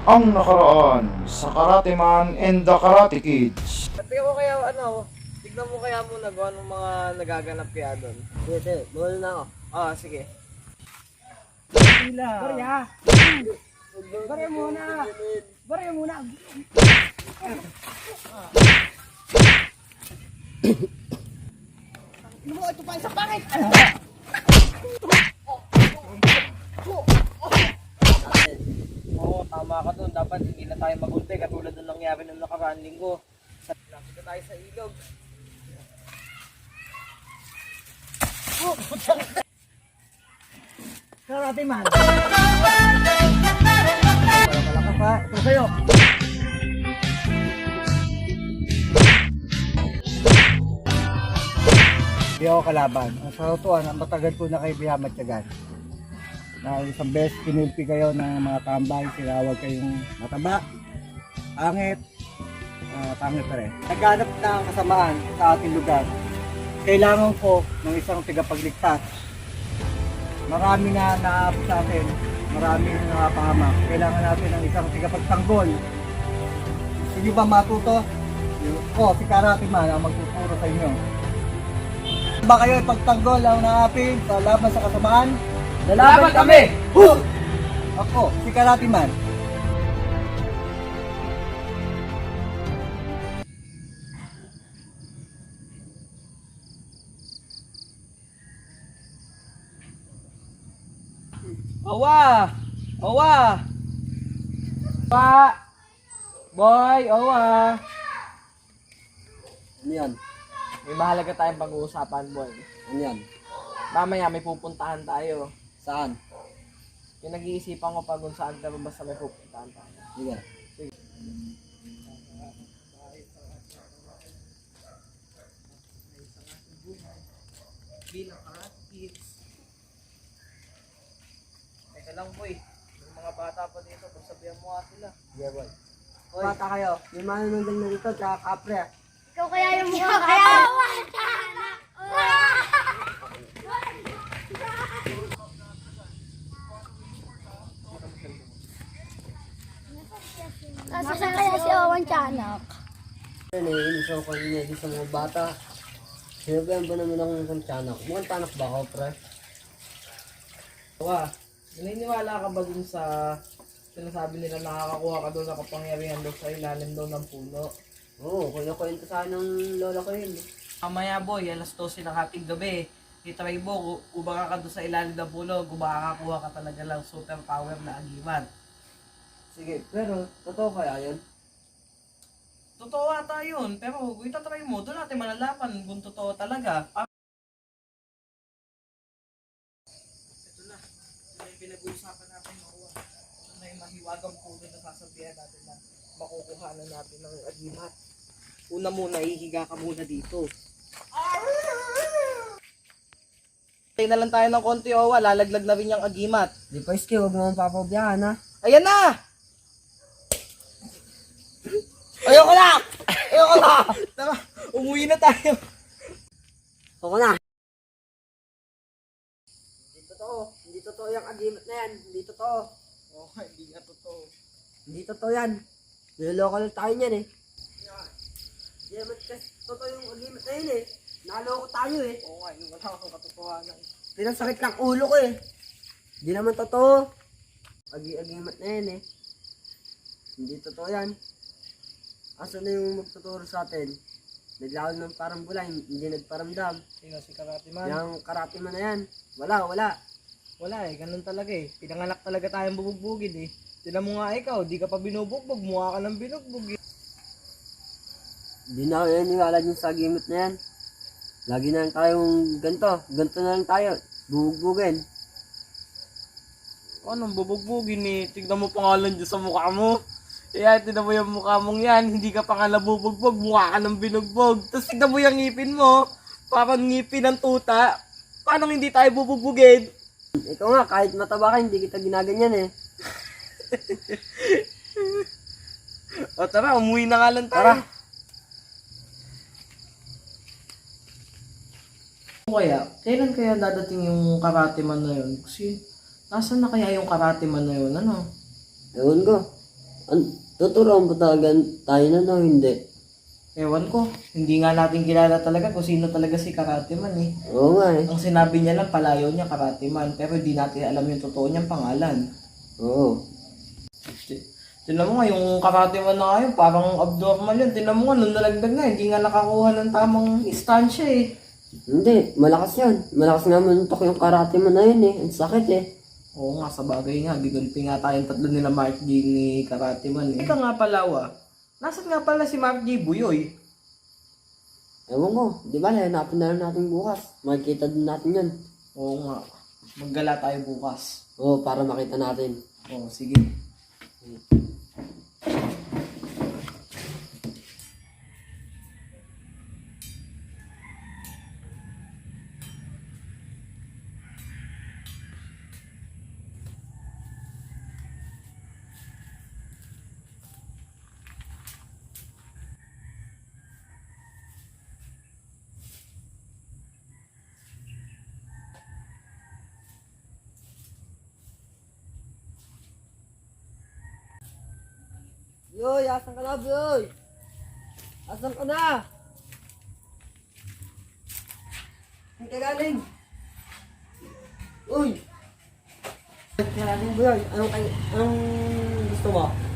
Ang nakaraan sa Karate Man and the Karate Kids. Tingnan mo kaya tignan mo kaya muna kung anong mga nagaganap kaya doon. Sige, bawal na ako. Sige. Barya! Barya muna! Barya muna! Ano ito pa isang pangit? Oo, tama ka doon. Dapat hindi na tayo magulpe katulad ng nangyari nung nakaraang linggo. Lapit na tayo sa ilog. Karate Man! Wala ka pa. Ito sa'yo. Hindi ako kalaban. Sa totoo, matagal ko na kayo biyamatyagan. Na isang beses kinulpi kayo ng mga tambay, sinawag kayong mataba, pangit, pangit pa rin. Naghanap na ang kasamaan sa ating lugar. Kailangan ko ng isang tagapagligtas. Marami na naabot sa atin, marami na nakapahamak. Kailangan natin ng isang tagapagtanggol. Gusto nyo ba matuto? Si Karate Man ang magtuturo sa inyo. Ba kayo ipagtanggol ang naapin sa laban sa kasamaan? Lalaban kami! Ako, si Karate Man. Owa! Owa! Pa! Boy! Owa! Ano yan? May mahalaga tayong pag-uusapan, boy. Ano yan? Mamaya may pupuntahan tayo. Saan? Yung nag-iisipan ko pa kung saan pero basta may pupuntahan tayo. Sige. Bilang Karate Kids. Teka lang, boy. Yung mga bata pa dito, pagsabihan mo nga sila. Yeah, boy. Bata kayo, yung manununggal na dito, tsaka kapre. Ikaw kaya yung mukha kaya. Nasaan kaya si Owen Tiyanak? Naiinis ako kanina dito sa mga bata. Sinabihan ba naman akong kung tiyanak? Mukhang tanak ba ako, pre? Owa, naniniwala ka ba dun sa sinasabi nila nakakakuha ka doon ng kapangyarihan doon sa ilalim doon ng puno? Oo, kwento sa akin ng lola ko yun. Mamaya, boy, alas 12 ng hating gabi. Titry mo, gumaka ka doon sa ilalim ng puno, gumakakuha ka talaga lang super power na agiman. Sige, pero totoo kaya yun? Totoo ata yun, pero kung itatry mo, doon natin malalaman kung totoo talaga. Ito na yung pinag-uusapan natin makuha. Ito na yung mahiwagang puno na sasabihan natin na makukuha na natin ng agimat. Una muna, ihiga ka muna dito. Tayo na lang tayo ng konti, Owa. Lalaglag na rin yung agimat. Di pa iski, huwag mo akong papabayaan, ha? Ayan na! Ayoko na! Ayoko na! Tama, umuwi na tayo. Ako na! Hindi totoo yung agimat na yan. Hindi totoo. Oh, hindi nga totoo. Hindi totoo yan. Niloloko lang tayo niyan eh. Hindi naman kasi totoo yung agimat na yun eh. Naloko tayo eh. Oo nga, wala kang katotohanan. Pinasakit lang ulo ko eh. Hindi naman totoo. Agimat na yan eh. Hindi totoo yan. Asa na yung magtuturo sa atin? Naglaon ng parang bulay, hindi nagparamdam. Sino si Karate Man? Yung Karate Man na yan. Wala. Wala eh, ganun talaga eh. Pinanganak talaga tayong bubugbugin eh. Tinan mo nga ikaw, di ka pa binubugbog, mukha ka ng binugbog eh. Hindi na ako naniwala dun sa agimat na yan. Lagi na lang tayong ganito na lang tayo. Bubugbugin. Anong bubugbugin eh? Tignan mo pangalan dyan sa mukha mo. Kaya tignan mo yung mukha mong yan, hindi ka pa nga nabubugbog, mukha ka ng binugbog. Tapos tignan mo yung ngipin mo, parang ngipin ng tuta. Paano hindi tayo bubugbugin? Ikaw nga, kahit mataba ka, hindi kita ginaganyan eh. O tara, umuwi na nga lang tayo. Tara. Kailan kaya dadating yung Karate Man na yun? Kasi, nasaan na kaya yung Karate Man na yun? Ano? Ewan ko. Tuturuan ba talaga tayo na no? Hindi. Ewan ko, hindi nga natin kilala talaga kung sino talaga si Karate Man eh. Oo nga eh. Ang sinabi niya lang, palayaw niya Karate Man, pero hindi natin alam yung totoo niyang pangalan. Oo. Tinan mo nga, yung Karate Man na ngayon, parang abnormal yun. Tinan mo nga, nung nalagdag na, hindi nga nakakuha ng tamang istansya eh. Hindi, malakas yan. Malakas nga manuntok yung karate mo na yun eh. Ang sakit eh. Oo nga, sa bagay nga, gigulpi nga tayong tatlo nila Mark G ni Karate Man eh. Ika nga palawa, nasan nga pala si Mark G Buyoy? Ewan ko, di ba hanapin na lang natin bukas. Makikita din natin yan. Oo nga, maggala tayo bukas. Oo, para makita natin. Oo, sige. Yoy, asan ka na, Yoy? Asan ka na? Saan ka galing? Uy! Saan ka galing, Yoy? Anong gusto mo?